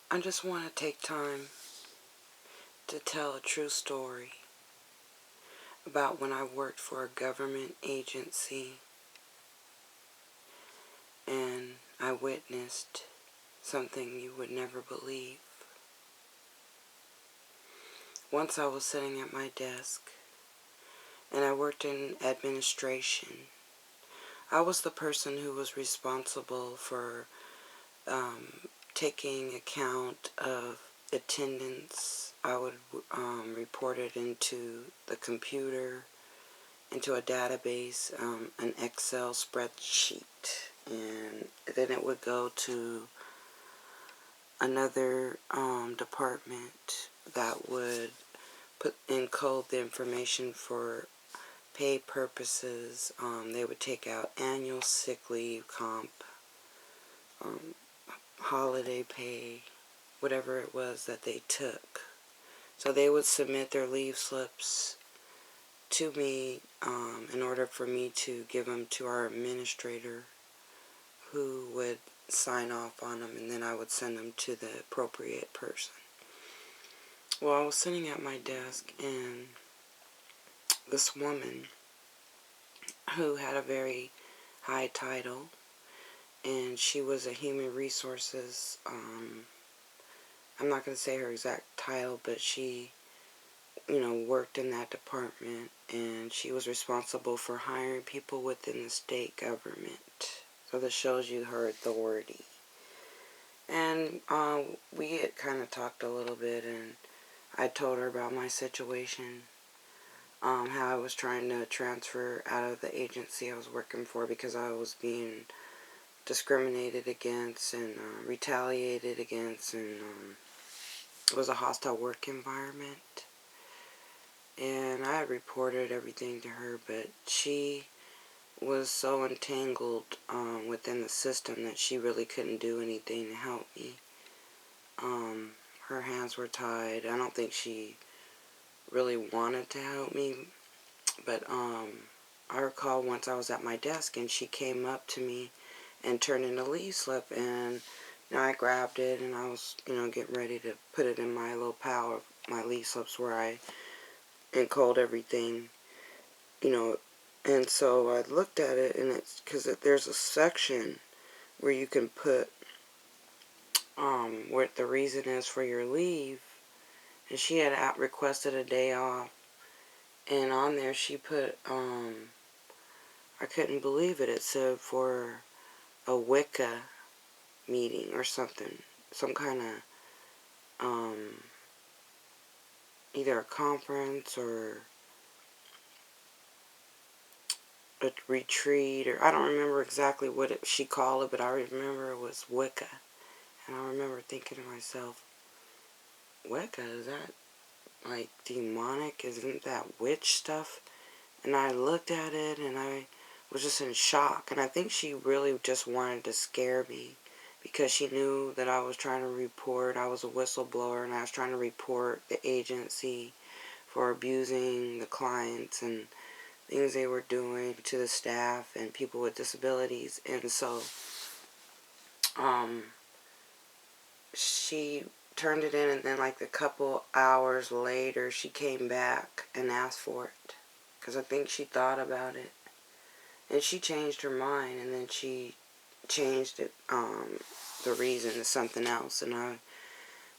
I just want to take time to tell a true story about when I worked for a government agency and I witnessed something you would never believe. Once I was sitting at my desk and I worked in administration. I was the person who was responsible for taking account of attendance. I would report it into the computer, into a database, an Excel spreadsheet, and then it would go to another department that would encode the information for pay purposes. They would take out annual sick leave, comp, holiday pay, whatever it was that they took. So they would submit their leave slips to me in order for me to give them to our administrator, who would sign off on them, and then I would send them to the appropriate person. Well, I was sitting at my desk, and this woman who had a very high title, and she was a human resources, I'm not going to say her exact title, but she, worked in that department, and she was responsible for hiring people within the state government. So this shows you her authority. And we had kind of talked a little bit, and I told her about my situation, how I was trying to transfer out of the agency I was working for because I was being discriminated against and retaliated against, and it was a hostile work environment. And I had reported everything to her, but she was so entangled within the system that she really couldn't do anything to help me. Her hands were tied. I don't think she really wanted to help me, but I recall once I was at my desk and she came up to me and turned in a leave slip, and I grabbed it and I was getting ready to put it in my little pile of my leave slips where I encode everything, and so I looked at it, and it's because there's a section where you can put what the reason is for your leave, and she had requested a day off, and on there she put I couldn't believe it. It said for a Wicca meeting or something, some kind of either a conference or a retreat, or I don't remember exactly what she called it, but I remember it was Wicca. And I remember thinking to myself, Wicca, is that like demonic? Isn't that witch stuff? And I looked at it and I was just in shock. And I think she really just wanted to scare me because she knew that I was trying to report. I was a whistleblower and I was trying to report the agency for abusing the clients and things they were doing to the staff and people with disabilities. And so she turned it in, and then like a couple hours later she came back and asked for it because I think she thought about it, and she changed her mind, and then she changed it, the reason to something else. And I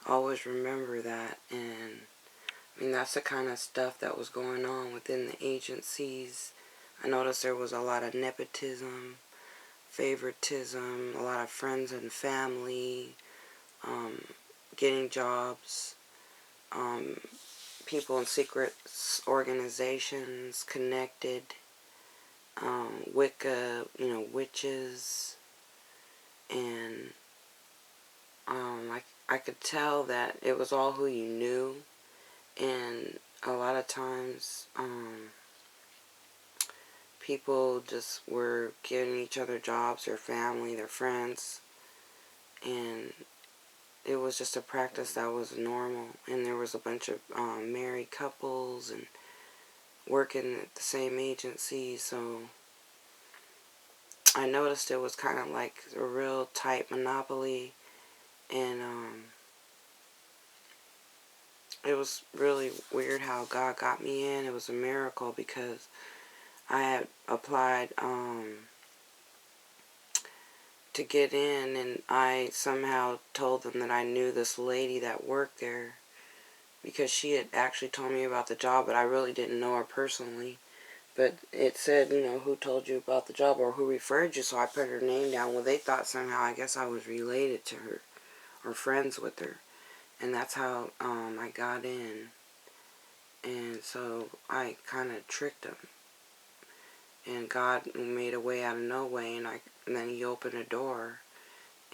always remember that. And I mean, that's the kind of stuff that was going on within the agencies. I noticed there was a lot of nepotism, favoritism, a lot of friends and family, getting jobs, people in secret organizations connected, Wicca, witches, and I could tell that it was all who you knew, and a lot of times people just were giving each other jobs, their family, their friends, and it was just a practice that was normal. And there was a bunch of married couples and working at the same agency, so I noticed it was kind of like a real tight monopoly. And it was really weird how God got me in. It was a miracle because I had applied to get in, and I somehow told them that I knew this lady that worked there because she had actually told me about the job, but I really didn't know her personally. But it said, who told you about the job or who referred you, so I put her name down. Well, they thought somehow, I guess I was related to her or friends with her. And that's how I got in. And so I kind of tricked them. And God made a way out of no way, and then He opened a door.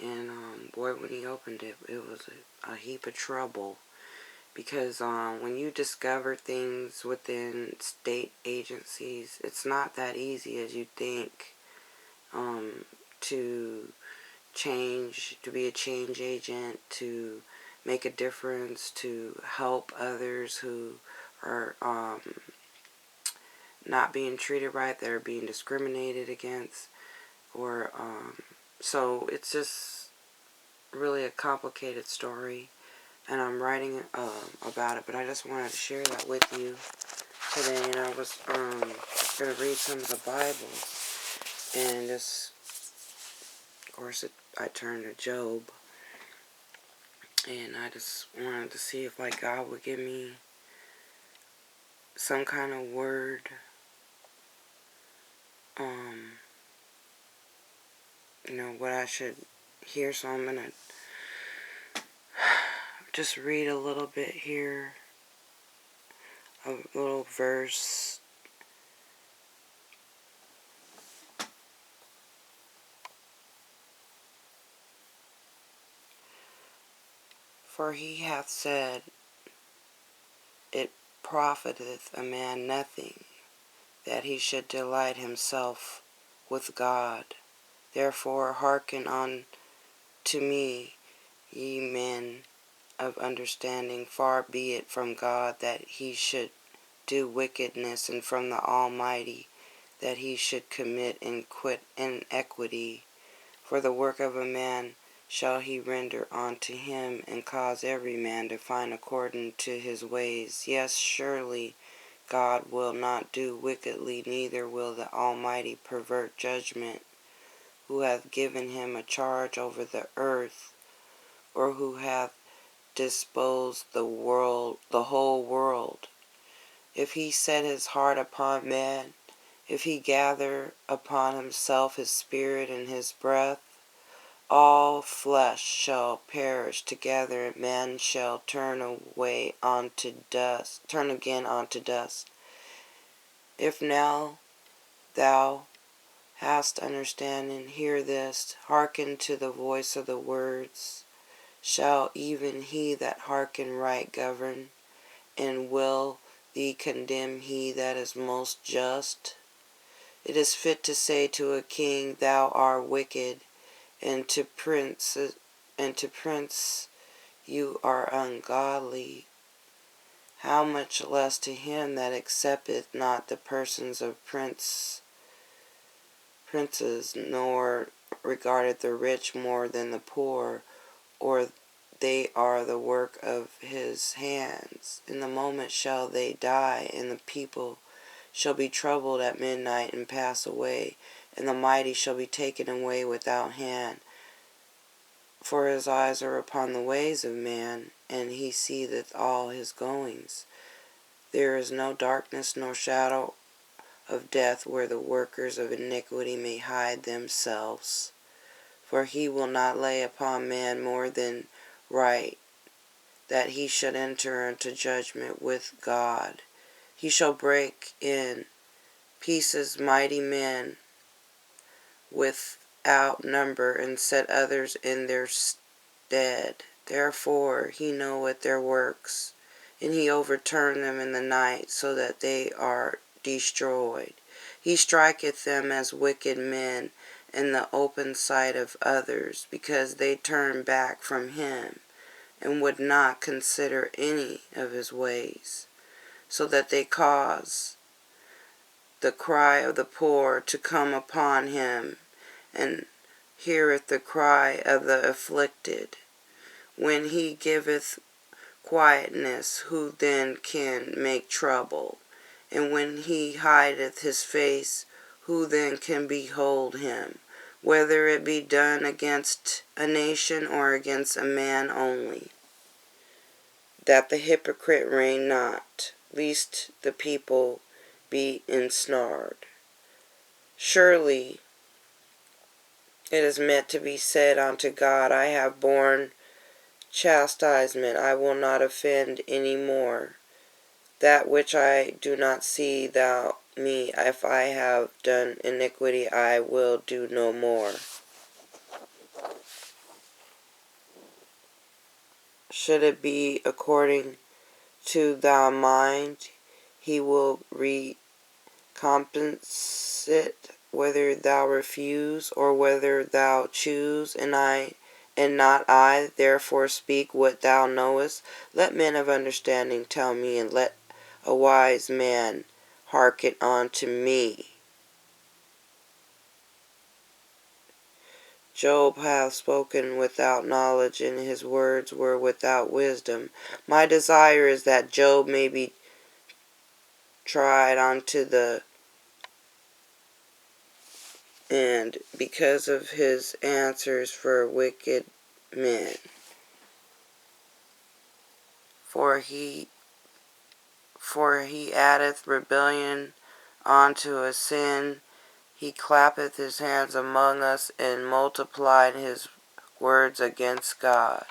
And boy, when He opened it, it was a heap of trouble. Because when you discover things within state agencies, it's not that easy as you think to change, to be a change agent, to make a difference, to help others who are not being treated right, that are being discriminated against. Or so it's just really a complicated story. And I'm writing about it, but I just wanted to share that with you today. And I was going to read some of the Bible, and this, of course, I turned to Job, and I just wanted to see if God would give me some kind of word, what I should hear. So I'm going to just read a little bit here, a little verse. For He hath said, it profiteth a man nothing, that he should delight himself with God. Therefore hearken unto me, ye men of understanding. Far be it from God that he should do wickedness, and from the Almighty that he should commit iniquity. For the work of a man shall he render unto him, and cause every man to find according to his ways. Yes, surely God will not do wickedly, neither will the Almighty pervert judgment. Who hath given him a charge over the earth, or who hath disposed the whole world? If he set his heart upon man, if he gather upon himself his spirit and his breath, all flesh shall perish together, and man shall turn again unto dust. If now thou hast understanding, hear this, hearken to the voice of the words. Shall even he that hearken right govern, and will thee condemn he that is most just? It is fit to say to a king, thou art wicked, and to prince you are ungodly. How much less to him that accepteth not the persons of princes, nor regardeth the rich more than the poor, or they are the work of his hands. In the moment shall they die, and the people shall be troubled at midnight and pass away, and the mighty shall be taken away without hand. For his eyes are upon the ways of man, and he seeth all his goings. There is no darkness nor shadow of death where the workers of iniquity may hide themselves. For he will not lay upon man more than right, that he should enter into judgment with God. He shall break in pieces mighty men without number, and set others in their stead. Therefore he knoweth their works, and he overturned them in the night, so that they are destroyed. He striketh them as wicked men in the open sight of others, because they turn back from him, and would not consider any of his ways, so that they cause the cry of the poor to come upon him, and heareth the cry of the afflicted. When he giveth quietness, who then can make trouble? And when he hideth his face, who then can behold him? Whether it be done against a nation or against a man only. That the hypocrite reign not, lest the people be ensnared. Surely it is meant to be said unto God, I have borne chastisement, I will not offend any more. That which I do not see thou me, if I have done iniquity, I will do no more. Should it be according to thy mind, he will recompense it, whether thou refuse or whether thou choose, and not I, therefore speak what thou knowest. Let men of understanding tell me, and let a wise man hearken unto me. Job hath spoken without knowledge, and his words were without wisdom. My desire is that Job may be tried unto the end, because of his answers for wicked men. For he addeth rebellion unto a sin. He clappeth his hands among us, and multiplied his words against God.